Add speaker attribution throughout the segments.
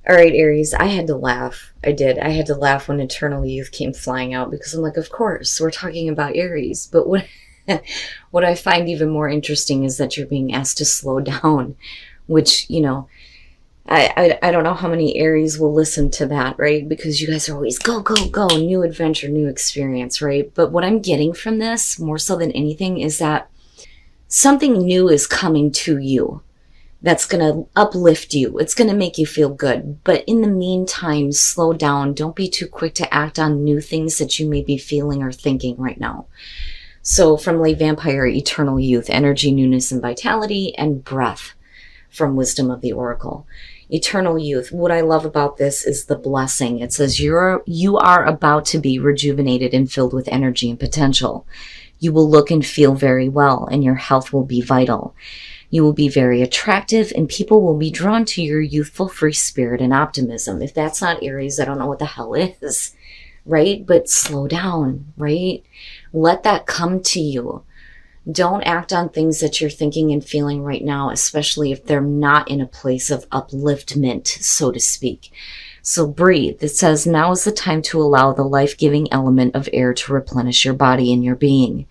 Speaker 1: All right, Aries, I had to laugh. I did. I had to laugh when Eternal Youth came flying out because I'm like, of course, we're talking about Aries. But what what I find even more interesting is that you're being asked to slow down, which, I don't know how many Aries will listen to that, right? Because you guys are always go, go, go, new adventure, new experience, right? But what I'm getting from this, more so than anything, is that something new is coming to you that's going to uplift you. It's going to make you feel good. But in the meantime, slow down. Don't be too quick to act on new things that you may be feeling or thinking right now. So from Late Vampire, Eternal Youth, Energy, Newness, and Vitality, and Breath from Wisdom of the Oracle. Eternal Youth, what I love about this is the blessing. It says you are about to be rejuvenated and filled with energy and potential. You will look and feel very well, and your health will be vital. You will be very attractive, and people will be drawn to your youthful free spirit and optimism. If that's not Aries, I don't know what the hell is, right? But slow down, right? Let that come to you. Don't act on things that you're thinking and feeling right now, especially if they're not in a place of upliftment, so to speak. So breathe. It says, now is the time to allow the life-giving element of air to replenish your body and your being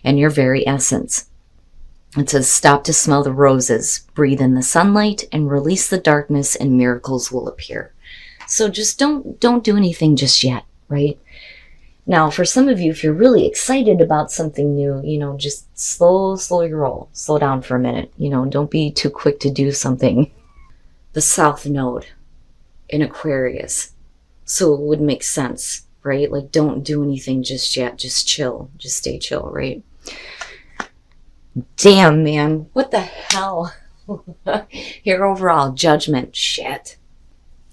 Speaker 1: and your very essence. It says, stop to smell the roses, breathe in the sunlight, and release the darkness, and miracles will appear. So just don't do anything just yet, right? Now, for some of you, if you're really excited about something new, just slow your roll. Slow down for a minute. Don't be too quick to do something. The South Node in Aquarius. So it would make sense, right? Like, don't do anything just yet. Just chill. Just stay chill, right? Damn, man. What the hell? Here, overall, judgment. Shit.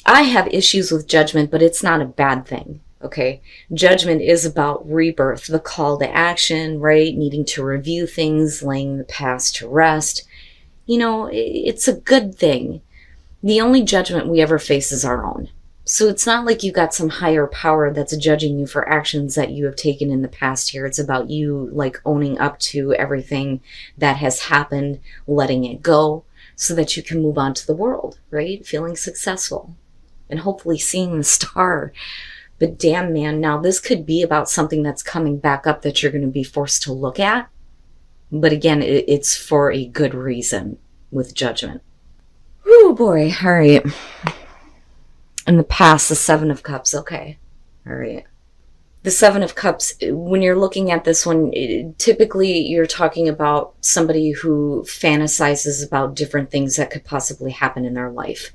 Speaker 1: I have issues with judgment, but it's not a bad thing. Okay, judgment is about rebirth, the call to action, right? Needing to review things, laying the past to rest. It's a good thing. The only judgment we ever face is our own. So it's not like you got some higher power that's judging you for actions that you have taken in the past here. It's about you like owning up to everything that has happened, letting it go so that you can move on to the world, right? Feeling successful and hopefully seeing the star. But damn, man, now this could be about something that's coming back up that you're going to be forced to look at. But again, it's for a good reason with judgment. Oh boy. All right. In the past, the Seven of Cups. Okay. All right. The Seven of Cups, when you're looking at this one, typically you're talking about somebody who fantasizes about different things that could possibly happen in their life.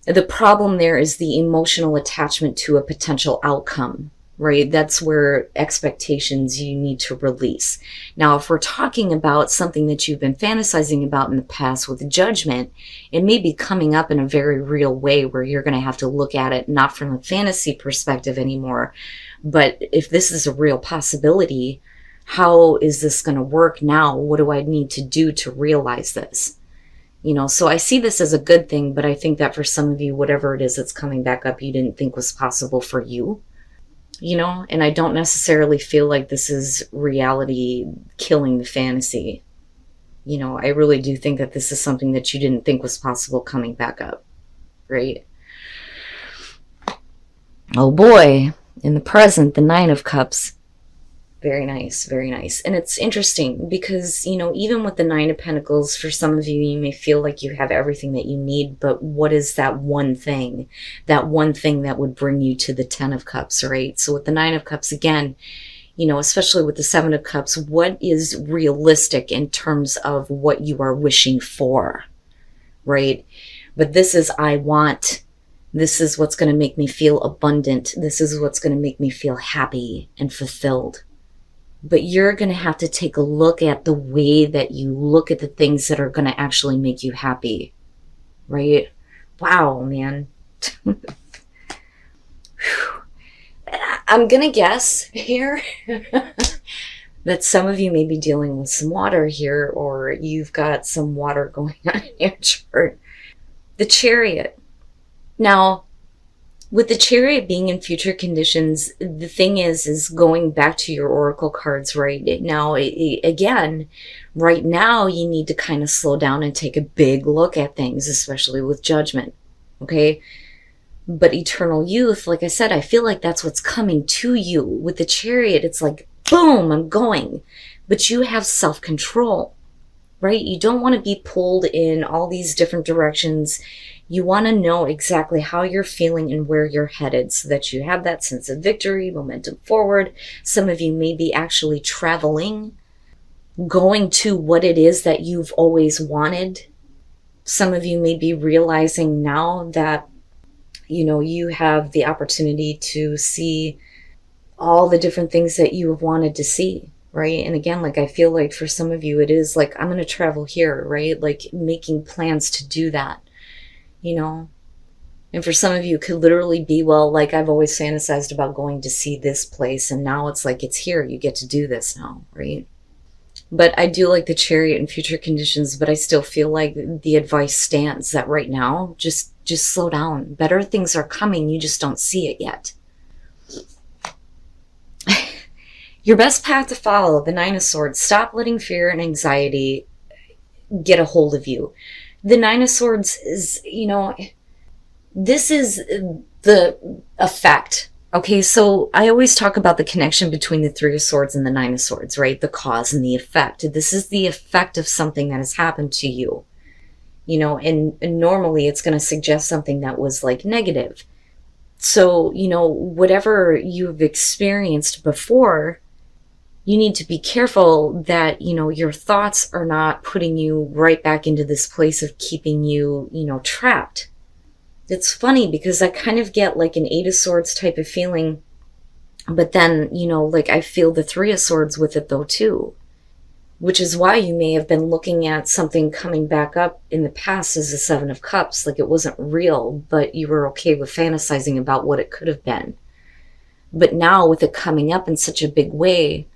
Speaker 1: The problem there is the emotional attachment to a potential outcome, right? That's where expectations you need to release. Now, if we're talking about something that you've been fantasizing about in the past with judgment, it may be coming up in a very real way where you're going to have to look at it not from a fantasy perspective anymore, but if this is a real possibility, how is this going to work now? What do I need to do to realize this? So I see this as a good thing, but I think that for some of you, whatever it is that's coming back up, you didn't think was possible for you, and I don't necessarily feel like this is reality killing the fantasy. I really do think that this is something that you didn't think was possible coming back up, right? Oh boy, in the present, the Nine of Cups. Very nice, very nice. And it's interesting because, even with the Nine of Pentacles, for some of you, you may feel like you have everything that you need, but what is that one thing? That one thing that would bring you to the Ten of Cups, right? So with the Nine of Cups, again, especially with the Seven of Cups, what is realistic in terms of what you are wishing for, right? But this is, I want. This is what's going to make me feel abundant. This is what's going to make me feel happy and fulfilled. But you're going to have to take a look at the way that you look at the things that are going to actually make you happy, right? Wow, man. I'm going to guess here that some of you may be dealing with some water here, or you've got some water going on in your chart. The Chariot. Now, with the Chariot being in future conditions, the thing is going back to your oracle cards right now, again, right now you need to kind of slow down and take a big look at things, especially with judgment, okay? But eternal youth, like I said, I feel like that's what's coming to you. With the Chariot, it's like, boom, I'm going. But you have self-control, right? You don't want to be pulled in all these different directions. You want to know exactly how you're feeling and where you're headed so that you have that sense of victory, momentum forward. Some of you may be actually traveling, going to what it is that you've always wanted. Some of you may be realizing now that, you know, you have the opportunity to see all the different things that you have wanted to see, right? And again, like, I feel like for some of you, it is like, I'm going to travel here, right? Like making plans to do that, you know? And for some of you, it could literally be, well, like, I've always fantasized about going to see this place, and now it's like, it's here. You get to do this now, right? But I do like the Chariot in future conditions, but I still feel like the advice stands that right now, just slow down. Better things are coming. You just don't see it yet. Your best path to follow, the Nine of Swords. Stop letting fear and anxiety get a hold of you. The Nine of Swords is, you know, this is the effect. Okay, so I always talk about the connection between the Three of Swords and the Nine of Swords, right? The cause and the effect. This is the effect of something that has happened to you. You know, and normally it's going to suggest something that was like negative. So, you know, whatever you've experienced before, you need to be careful that, you know, your thoughts are not putting you right back into this place of keeping you, you know, trapped. It's funny because I kind of get like an Eight of Swords type of feeling, but then, you know, like I feel the Three of Swords with it though too. Which is why you may have been looking at something coming back up in the past as the Seven of Cups, like it wasn't real, but you were okay with fantasizing about what it could have been. But now with it coming up in such a big way,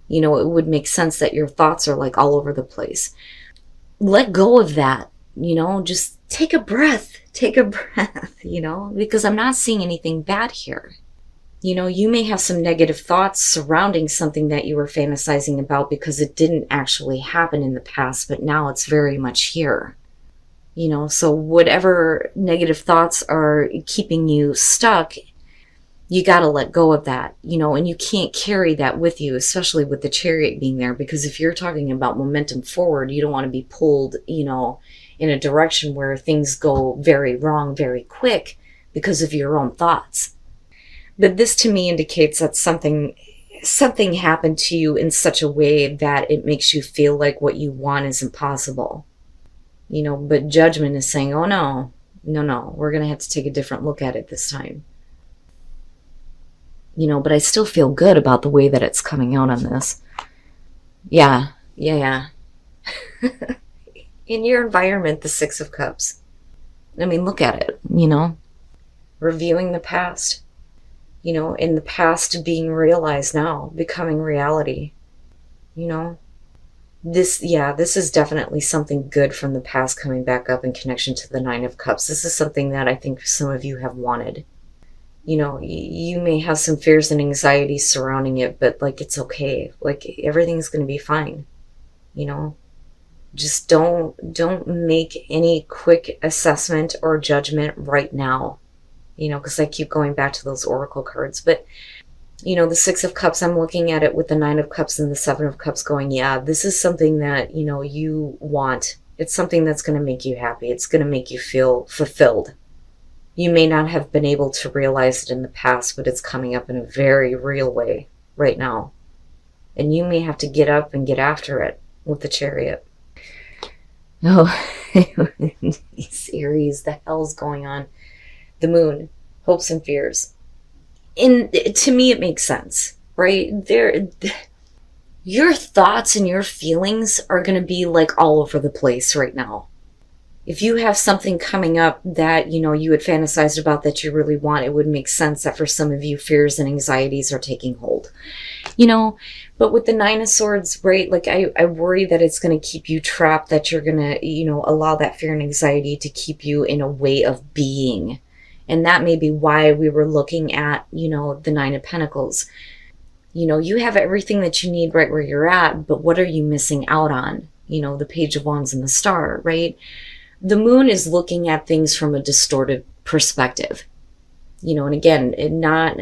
Speaker 1: you know, it would make sense that your thoughts are like all over the place. Let go of that, you know, just take a breath, you know, because I'm not seeing anything bad here. You know, you may have some negative thoughts surrounding something that you were fantasizing about because it didn't actually happen in the past, but now it's very much here. You know, so whatever negative thoughts are keeping you stuck, you got to let go of that, you know, and you can't carry that with you, especially with the Chariot being there, because if you're talking about momentum forward, you don't want to be pulled, you know, in a direction where things go very wrong very quick because of your own thoughts. But this to me indicates that something happened to you in such a way that it makes you feel like what you want is impossible. You know, but judgment is saying, oh no, we're going to have to take a different look at it this time. You know, but I still feel good about the way that it's coming out on this. Yeah. In your environment, the Six of Cups. I mean, look at it, you know, reviewing the past. You know, in the past being realized now, becoming reality. You know, this is definitely something good from the past coming back up in connection to the Nine of Cups. This is something that I think some of you have wanted. You know, you may have some fears and anxieties surrounding it, but like, it's okay. Like, everything's going to be fine. You know, just don't make any quick assessment or judgment right now. You know, because I keep going back to those Oracle cards. But, you know, the Six of Cups, I'm looking at it with the Nine of Cups and the Seven of Cups going, yeah, this is something that, you know, you want. It's something that's going to make you happy. It's going to make you feel fulfilled. You may not have been able to realize it in the past, but it's coming up in a very real way right now. And you may have to get up and get after it with the Chariot. Oh, these Aries, the hell's going on? The Moon, hopes and fears. And to me, it makes sense, right? Your thoughts and your feelings are going to be like all over the place right now. If you have something coming up that, you know, you had fantasized about that you really want, it would make sense that for some of you, fears and anxieties are taking hold. You know, but with the Nine of Swords, right, like I worry that it's going to keep you trapped, that you're going to, you know, allow that fear and anxiety to keep you in a way of being. And that may be why we were looking at, you know, the Nine of Pentacles. You know, you have everything that you need right where you're at, but what are you missing out on? You know, the Page of Wands and the Star, right? The Moon is looking at things from a distorted perspective. And again, not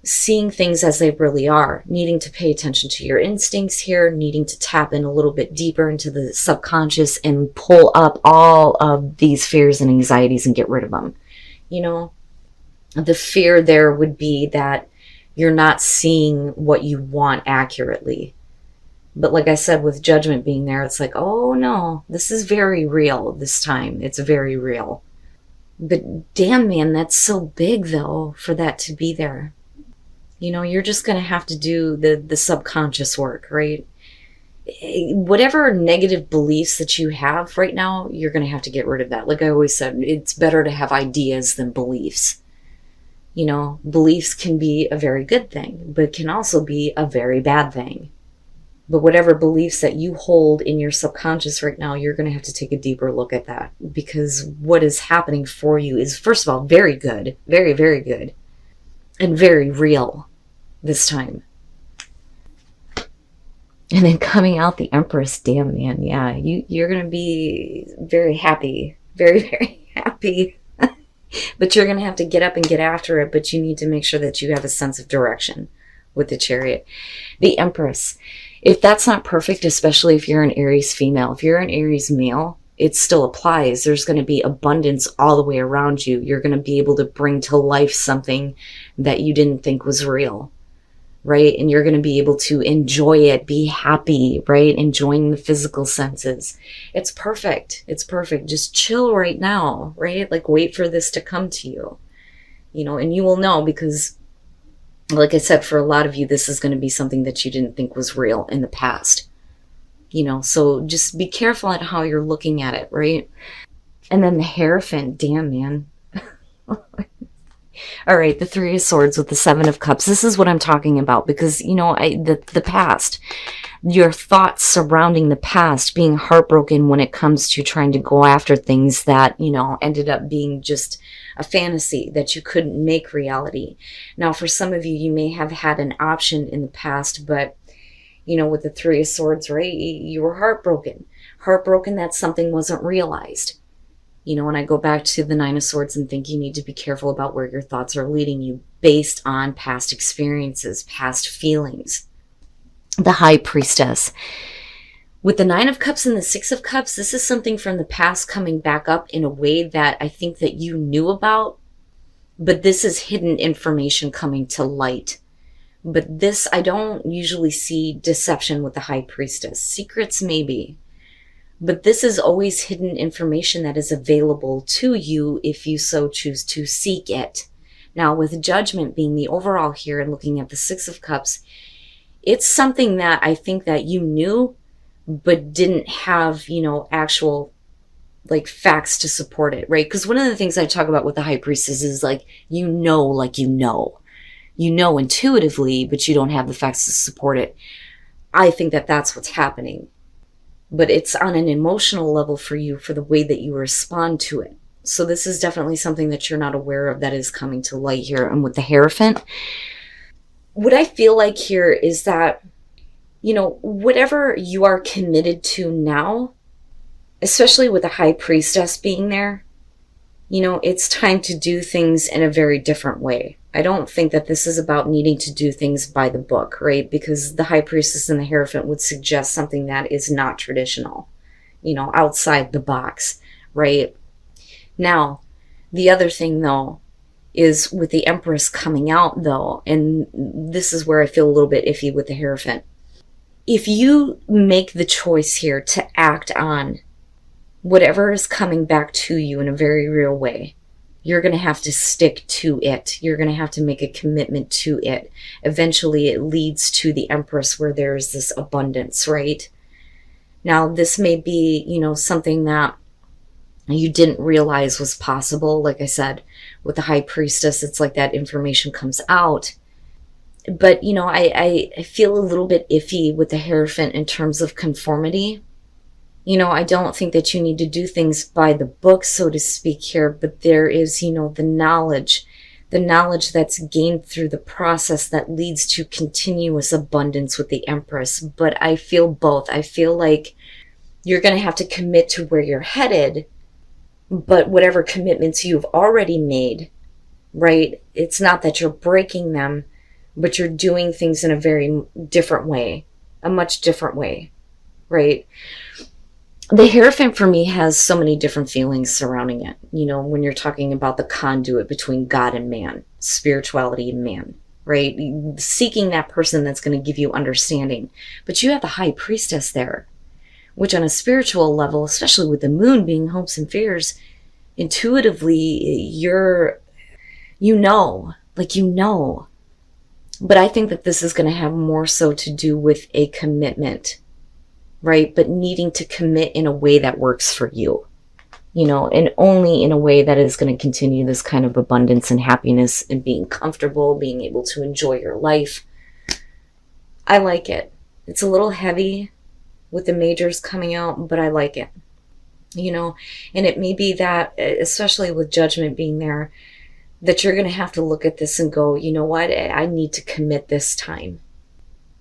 Speaker 1: seeing things as they really are, needing to pay attention to your instincts here, needing to tap in a little bit deeper into the subconscious and pull up all of these fears and anxieties and get rid of them. The fear there would be that you're not seeing what you want accurately. But like I said, with judgment being there, it's like, oh no, this is very real this time. It's very real. But damn, man, that's so big though for that to be there. You're just going to have to do the subconscious work, right? Whatever negative beliefs that you have right now, you're going to have to get rid of that. Like I always said, it's better to have ideas than beliefs. Beliefs can be a very good thing, but can also be a very bad thing. But whatever beliefs that you hold in your subconscious right now, you're going to have to take a deeper look at that, because what is happening for you is, first of all, very good, very, very good, and very real this time. And then coming out the Empress, damn, man, yeah, you're going to be very happy, very, very happy. But you're going to have to get up and get after it, but you need to make sure that you have a sense of direction with the Chariot. The Empress, if that's not perfect, especially if you're an Aries female, if you're an Aries male, it still applies. There's going to be abundance all the way around you. You're going to be able to bring to life something that you didn't think was real, right? And you're going to be able to enjoy it, be happy, right? Enjoying the physical senses. It's perfect. It's perfect. Just chill right now, right? Like wait for this to come to you, and you will know, because like I said, for a lot of you, this is going to be something that you didn't think was real in the past. So just be careful at how you're looking at it, right? And then the Hierophant, damn, man. All right, the Three of Swords with the Seven of Cups. This is what I'm talking about, because, the past, your thoughts surrounding the past, being heartbroken when it comes to trying to go after things that, ended up being just a fantasy that you couldn't make reality. Now, for some of you, you may have had an option in the past, but, with the Three of Swords, right, you were heartbroken. Heartbroken that something wasn't realized. When I go back to the Nine of Swords and think you need to be careful about where your thoughts are leading you based on past experiences, past feelings. The High Priestess. With the Nine of Cups and the Six of Cups, this is something from the past coming back up in a way that I think that you knew about, but this is hidden information coming to light. But this, I don't usually see deception with the High Priestess. Secrets, maybe. But this is always hidden information that is available to you if you so choose to seek it. Now, with Judgment being the overall here and looking at the Six of Cups, it's something that I think that you knew, but didn't have, actual facts to support it, right? Because one of the things I talk about with the High Priestess is you know intuitively, but you don't have the facts to support it. I think that that's what's happening. But it's on an emotional level for you, for the way that you respond to it. So this is definitely something that you're not aware of that is coming to light here. And with the Hierophant, what I feel like here is that, whatever you are committed to now, especially with the High Priestess being there, it's time to do things in a very different way. I don't think that this is about needing to do things by the book, right? Because the High Priestess and the Hierophant would suggest something that is not traditional, outside the box, right? Now, the other thing, though, is with the Empress coming out, though, and this is where I feel a little bit iffy with the Hierophant. If you make the choice here to act on whatever is coming back to you in a very real way, you're going to have to stick to it. You're going to have to make a commitment to it. Eventually, it leads to the Empress where there is this abundance, right? Now, this may be, something that you didn't realize was possible. Like I said, with the High Priestess, it's like that information comes out. But, I feel a little bit iffy with the Hierophant in terms of conformity. I don't think that you need to do things by the book, so to speak here, but there is, the knowledge that's gained through the process that leads to continuous abundance with the Empress. But I feel both. I feel like you're going to have to commit to where you're headed, but whatever commitments you've already made, right? It's not that you're breaking them, but you're doing things in a very different way, a much different way, right? The Hierophant for me has so many different feelings surrounding it. You know, when you're talking about the conduit between God and man, spirituality and man, right? Seeking that person that's going to give you understanding. But you have the High Priestess there, which on a spiritual level, especially with the moon being hopes and fears, intuitively you know. But I think that this is going to have more so to do with a commitment, right? But needing to commit in a way that works for you, you know, and only in a way that is going to continue this kind of abundance and happiness and being comfortable, being able to enjoy your life. I like it. It's a little heavy with the majors coming out, but I like it, you know, and it may be that, especially with Judgment being there, that you're going to have to look at this and go, you know what, I need to commit this time.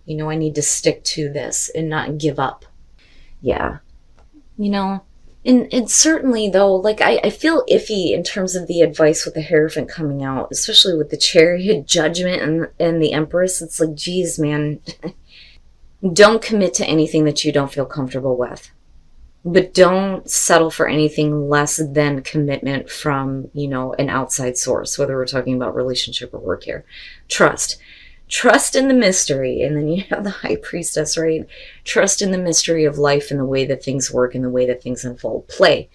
Speaker 1: You know, I need to stick to this and not give up. Yeah. You know, and certainly though, like I feel iffy in terms of the advice with the Hierophant coming out, especially with the Chariot, Judgment, and the Empress. It's like, geez, man, don't commit to anything that you don't feel comfortable with. But don't settle for anything less than commitment from, you know, an outside source, whether we're talking about relationship or work here. Trust in the mystery. And then you have the High Priestess, right? Trust in the mystery of life and the way that things work and the way that things unfold. Play.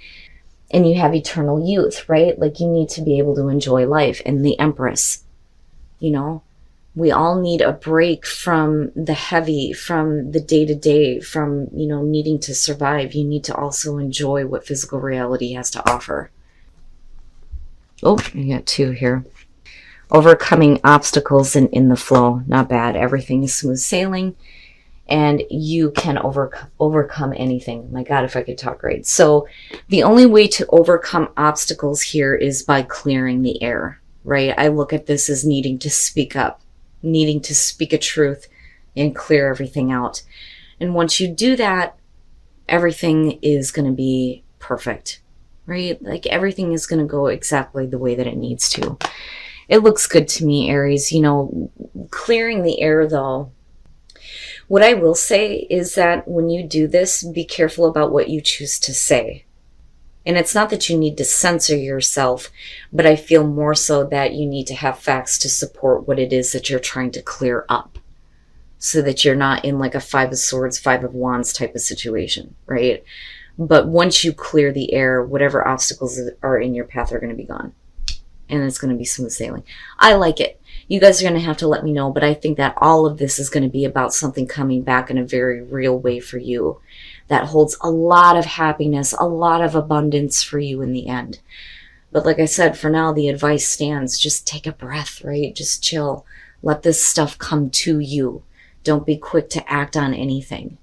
Speaker 1: And you have eternal youth, right? Like, you need to be able to enjoy life. And the Empress, you know, we all need a break from the heavy, from the day-to-day, from, you know, needing to survive. You need to also enjoy what physical reality has to offer. Oh, you got two here. Overcoming obstacles and in the flow. Not bad. Everything is smooth sailing. And you can overcome anything. My God, if I could talk right. So the only way to overcome obstacles here is by clearing the air, right? I look at this as needing to speak up, needing to speak a truth and clear everything out. And once you do that, everything is going to be perfect, right? Like, everything is going to go exactly the way that it needs to. It looks good to me, Aries. You know, clearing the air though, what I will say is that when you do this, be careful about what you choose to say. And it's not that you need to censor yourself, but I feel more so that you need to have facts to support what it is that you're trying to clear up, so that you're not in like a Five of Swords, Five of Wands type of situation, right? But once you clear the air, whatever obstacles are in your path are going to be gone. And it's going to be smooth sailing. I like it. You guys are going to have to let me know, but I think that all of this is going to be about something coming back in a very real way for you that holds a lot of happiness, a lot of abundance for you in the end. But like I said, for now, the advice stands. Just take a breath, right? Just chill. Let this stuff come to you. Don't be quick to act on anything.